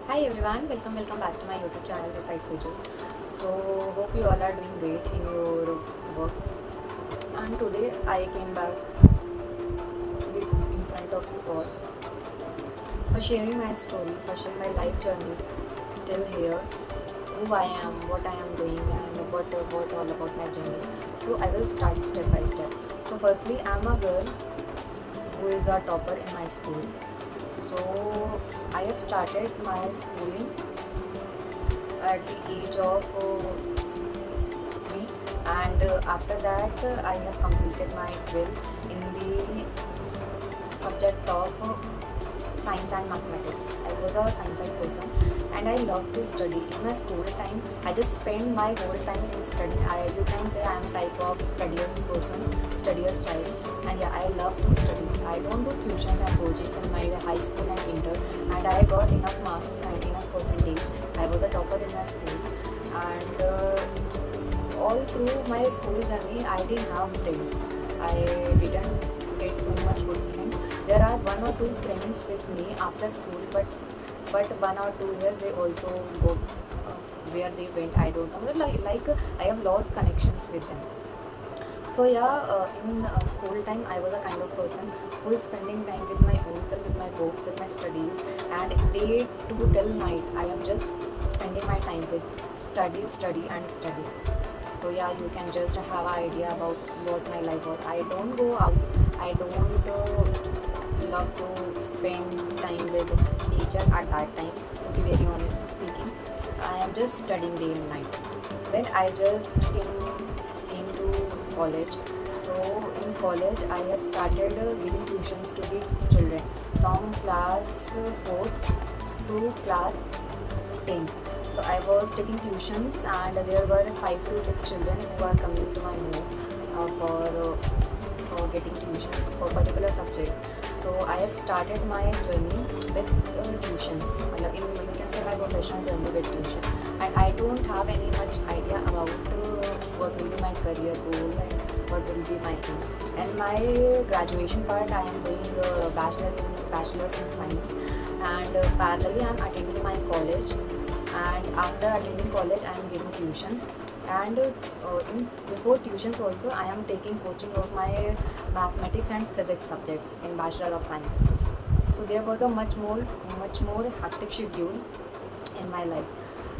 Hi everyone, welcome back to my YouTube channel Besides Sejal. So hope you all are doing great in your work. And today I came back in front of you all for sharing my story, for sharing my life journey till here, who I am, what I am doing, and what all about my journey. So I will start step by step. So firstly, I'm a girl who is a topper in my school. So I have started my schooling at the age of 3, and after that I have completed my 12th in the subject of science and mathematics. I was a science side person and I love to study. In my school time, I just spend my whole time in studying. You can say I am type of studious person, studious child, and yeah, I love to study. I don't do tuitions and coachings in my high school and inter, and I got enough marks and enough percentage. I was a topper in my school, and all through my school journey, I didn't have friends. I didn't get too much good friends. There are one or two friends with me after school, but 1 or 2 years they also go where they went. I don't know. Like I have lost connections with them. So yeah, in school time, I was a kind of person who is spending time with my own self, with my books, with my studies, and day to till night, I am just spending my time with study, study, and study. So yeah, you can just have an idea about what my life was. I don't go out. I don't love to spend time with nature at that time. To be very honest speaking, I am just studying day and night. When I just came to college, so in college I have started giving tuitions to the children from class 4th to class 10. So I was taking tuitions, and there were 5 to 6 children who are coming to my home for getting tuitions for particular subject. So I have started my journey with tuitions. You can say my professional journey with tuition, and I don't have any much idea about what will be my career goal and what will be my aim. And my graduation part, I am doing bachelor's in science, and parallelly I am attending my college. And after attending college, I am giving tuitions, and before tuitions also I am taking coaching of my mathematics and physics subjects in Bachelor of Science. So there was a much more hectic schedule in my life.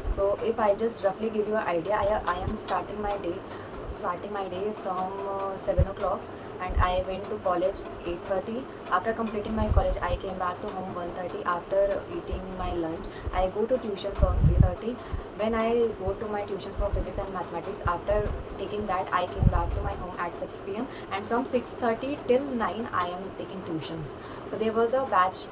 So if I just roughly give you an idea, I am starting my day from 7 o'clock, and I went to college 8:30. After completing my college, I came back to home 1:30. After eating my lunch, I go to tuitions on 3:30. When I go to my tuitions for physics and mathematics, after taking that, I came back to my home at 6 p.m. and from 6:30 till 9 I am taking tuitions. So there was a batch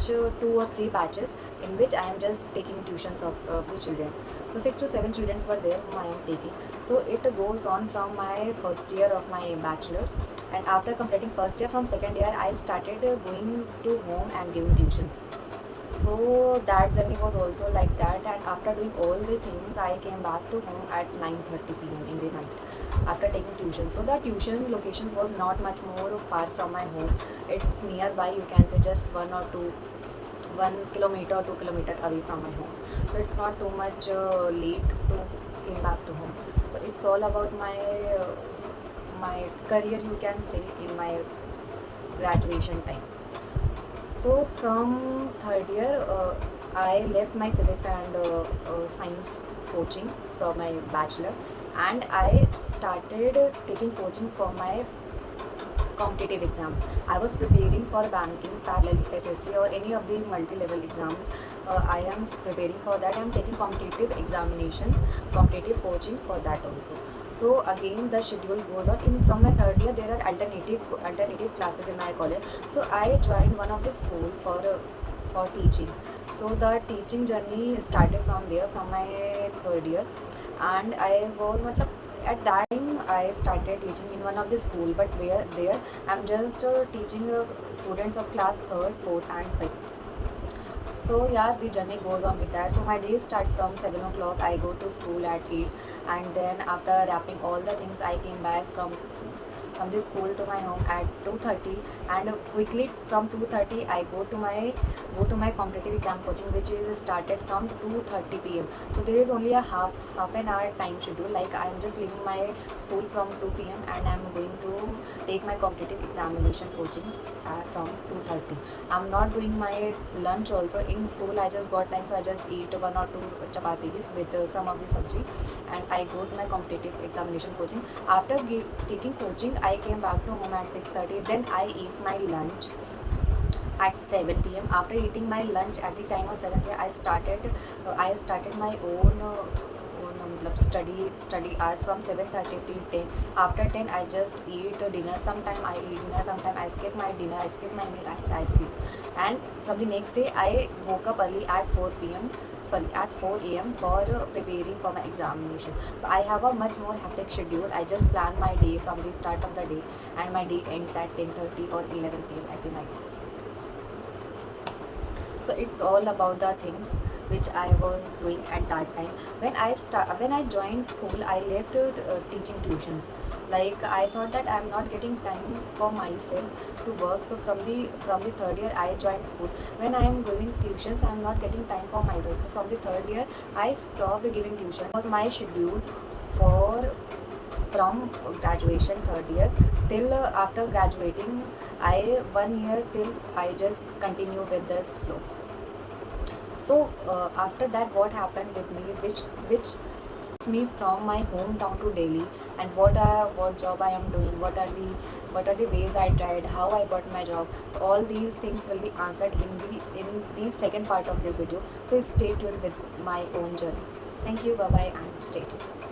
2 or 3 batches in which I am just taking tuitions of the children. So 6 to 7 children were there whom I am taking. So it goes on from my first year of my bachelor's, and after completing first year, from second year I started going to home and giving tuitions. So that journey was also like that, and after doing all the things, I came back to home at 9:30 p.m. in the night after taking tuition. So the tuition location was not much more far from my home. It's nearby, you can say just 1 kilometer or 2 kilometer away from my home. So it's not too much late to came back to home. So it's all about my career, you can say, in my graduation time. So from third year, I left my physics and science coaching for my bachelor's, and I started taking coachings for my competitive exams. I was preparing for banking, parallel SSC, or any of the multi-level exams. I am preparing for that. I am taking competitive examinations, competitive coaching for that also. So again, the schedule goes on. From my third year, there are alternative classes in my college. So I joined one of the school for teaching. So the teaching journey started from there, from my third year, and I was at that time I started teaching in one of the school, but where there I'm just teaching students of class 3rd, 4th, and 5th. So yeah, the journey goes on with that. So my day starts from 7 o'clock. I go to school at 8, and then after wrapping all the things, I came back from from the school to my home at 2:30, and quickly from 2:30 I go to my competitive exam coaching, which is started from 2:30 p.m. So there is only a half an hour time schedule. Like I am just leaving my school from 2 p.m. and I am going to take my competitive examination coaching from 2:30. I'm not doing my lunch also in school. I just got time, so I just eat one or two chapatis with some of the sabji, and I go to my competitive examination coaching. After taking coaching, I came back to home at 6:30. Then I eat my lunch at 7 p.m. After eating my lunch at the time of 7 p.m., I started my own study hours from 7:30 till 10. After 10, I just eat dinner. Sometime I eat dinner, sometime I skip my dinner, I skip my meal, I sleep. And from the next day, I woke up early at 4 a.m. for preparing for my examination. So I have a much more hectic schedule. I just plan my day from the start of the day, and my day ends at 10:30 or 11 p.m. at the night. So it's all about the things which I was doing at that time. When I joined school, I left teaching tuitions. Like I thought that I'm not getting time for myself to work. So from the third year I joined school. When I am giving tuitions, I'm not getting time for myself. So from the third year I stopped giving tuition. It was my schedule for from graduation third year till after graduating, I 1 year till I just continue with this flow. So after that, what happened with me, which takes me from my hometown to Delhi, and what job I am doing, what are the ways I tried, how I got my job. So all these things will be answered in the second part of this video. So stay tuned with my own journey. Thank you, bye bye, and stay tuned.